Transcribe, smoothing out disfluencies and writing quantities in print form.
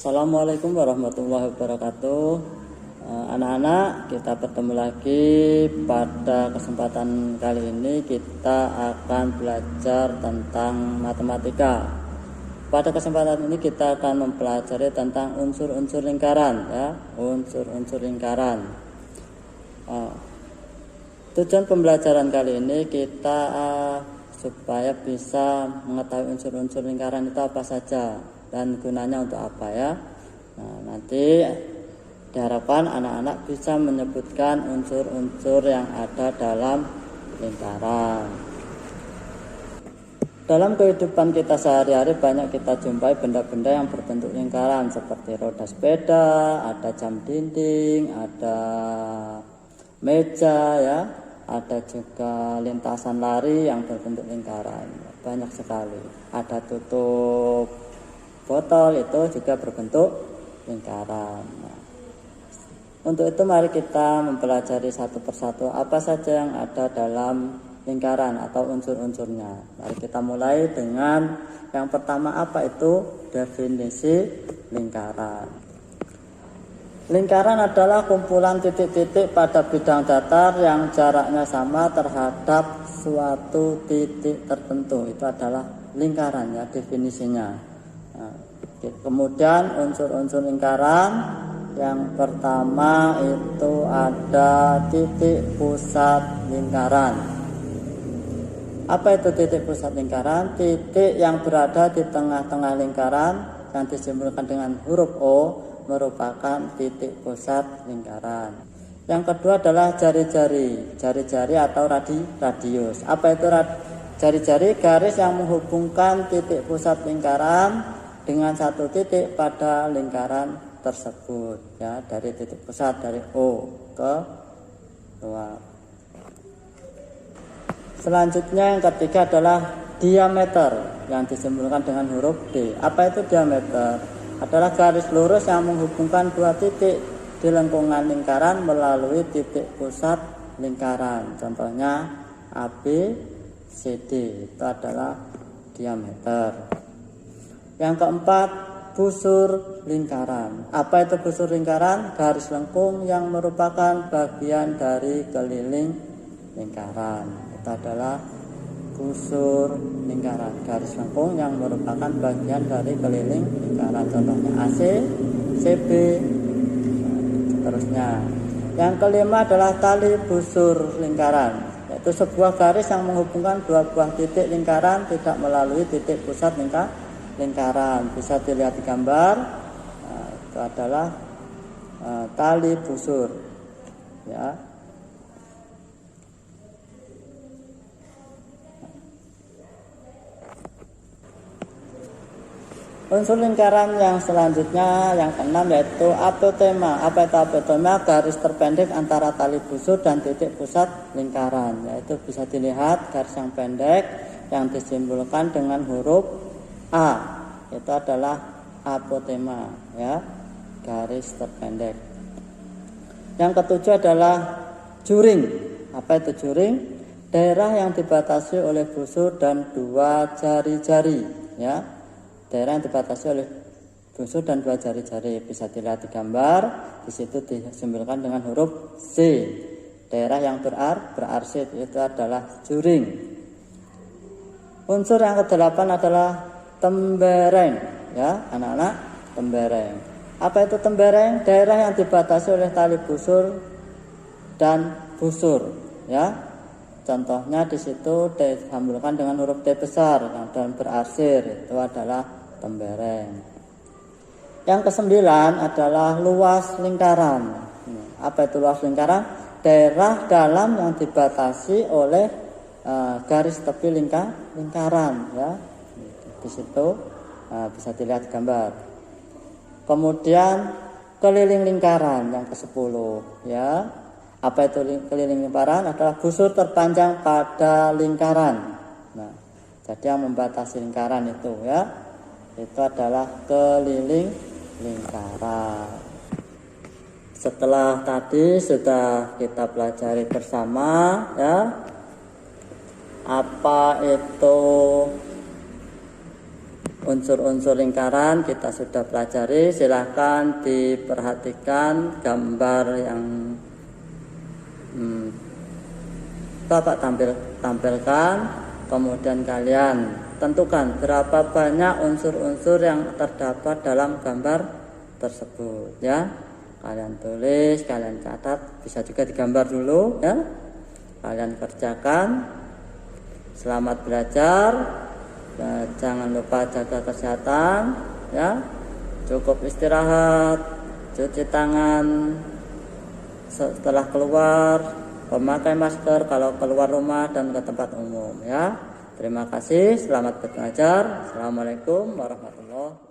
Assalamualaikum warahmatullahi wabarakatuh. Anak-anak, kita bertemu lagi. Pada kesempatan kali ini kita akan belajar tentang matematika. Pada kesempatan ini kita akan mempelajari tentang unsur-unsur lingkaran, ya, unsur-unsur lingkaran. Tujuan pembelajaran kali ini kita supaya bisa mengetahui unsur-unsur lingkaran itu apa saja dan gunanya untuk apa, ya. Nah, nanti diharapkan anak-anak bisa menyebutkan unsur-unsur yang ada dalam lingkaran. Dalam kehidupan kita sehari-hari banyak kita jumpai benda-benda yang berbentuk lingkaran seperti roda sepeda, ada jam dinding, ada meja, ya, ada juga lintasan lari yang berbentuk lingkaran. Banyak sekali. Ada tutup botol itu juga berbentuk lingkaran. Nah, untuk itu mari kita mempelajari satu persatu apa saja yang ada dalam lingkaran atau unsur-unsurnya. Mari kita mulai dengan yang pertama, apa itu definisi lingkaran. Lingkaran adalah kumpulan titik-titik pada bidang datar yang jaraknya sama terhadap suatu titik tertentu. Itu adalah lingkaran, ya, definisinya. Nah, kemudian unsur-unsur lingkaran yang pertama itu ada titik pusat lingkaran. Apa itu titik pusat lingkaran? Titik yang berada di tengah-tengah lingkaran yang disimbolkan dengan huruf O merupakan titik pusat lingkaran. Yang kedua adalah jari-jari atau radius. Apa itu jari-jari? Garis yang menghubungkan titik pusat lingkaran dengan satu titik pada lingkaran tersebut, ya, dari titik pusat dari O ke luar. Selanjutnya yang ketiga adalah diameter yang disimbolkan dengan huruf D. Apa itu diameter? Adalah garis lurus yang menghubungkan dua titik di lengkungan lingkaran melalui titik pusat lingkaran. Contohnya AB, CD, itu adalah diameter. Yang keempat, busur lingkaran. Apa itu busur lingkaran? Garis lengkung yang merupakan bagian dari keliling lingkaran. Itu adalah busur lingkaran, garis lengkung yang merupakan bagian dari keliling lingkaran. Contohnya AC, CB, seterusnya. Yang kelima adalah tali busur lingkaran, yaitu sebuah garis yang menghubungkan dua buah titik lingkaran tidak melalui titik pusat lingkaran. Bisa dilihat di gambar. Nah, itu adalah tali busur, ya. Unsur lingkaran yang selanjutnya yang keenam yaitu apotema. Apa itu apotema? Garis terpendek antara tali busur dan titik pusat lingkaran, yaitu bisa dilihat garis yang pendek yang disimbolkan dengan huruf A. Itu adalah apotema, ya, garis terpendek. Yang ketujuh adalah juring. Apa itu juring? Daerah yang dibatasi oleh busur dan dua jari-jari, ya. Daerah yang dibatasi oleh busur dan dua jari-jari. Bisa dilihat di gambar. Di situ disimbolkan dengan huruf C. Daerah yang berarsit itu adalah juring. Unsur yang kedelapan adalah tembereng, ya, anak-anak, tembereng. Apa itu tembereng? Daerah yang dibatasi oleh tali busur dan busur, ya. Contohnya di situ disambungkan dengan huruf T besar dan berarsir, itu adalah tembereng. Yang kesembilan adalah luas lingkaran. Apa itu luas lingkaran? Daerah dalam yang dibatasi oleh garis tepi lingkaran, ya. Di situ bisa dilihat gambar. Kemudian keliling lingkaran yang ke-10, ya. Apa itu keliling lingkaran? Adalah busur terpanjang pada lingkaran. Nah, jadi yang membatasi lingkaran itu, ya, itu adalah keliling lingkaran. Setelah tadi sudah kita pelajari bersama, ya, apa itu unsur-unsur lingkaran kita sudah pelajari. Silahkan diperhatikan gambar yang Bapak tampilkan, kemudian kalian tentukan berapa banyak unsur-unsur yang terdapat dalam gambar tersebut ya. Kalian tulis, kalian catat, bisa juga digambar dulu ya. Kalian kerjakan. Selamat belajar. Jangan lupa jaga kesehatan ya. Cukup istirahat, cuci tangan setelah keluar, memakai masker kalau keluar rumah dan ke tempat umum ya. Terima kasih, selamat belajar. Assalamualaikum warahmatullahi wabarakatuh.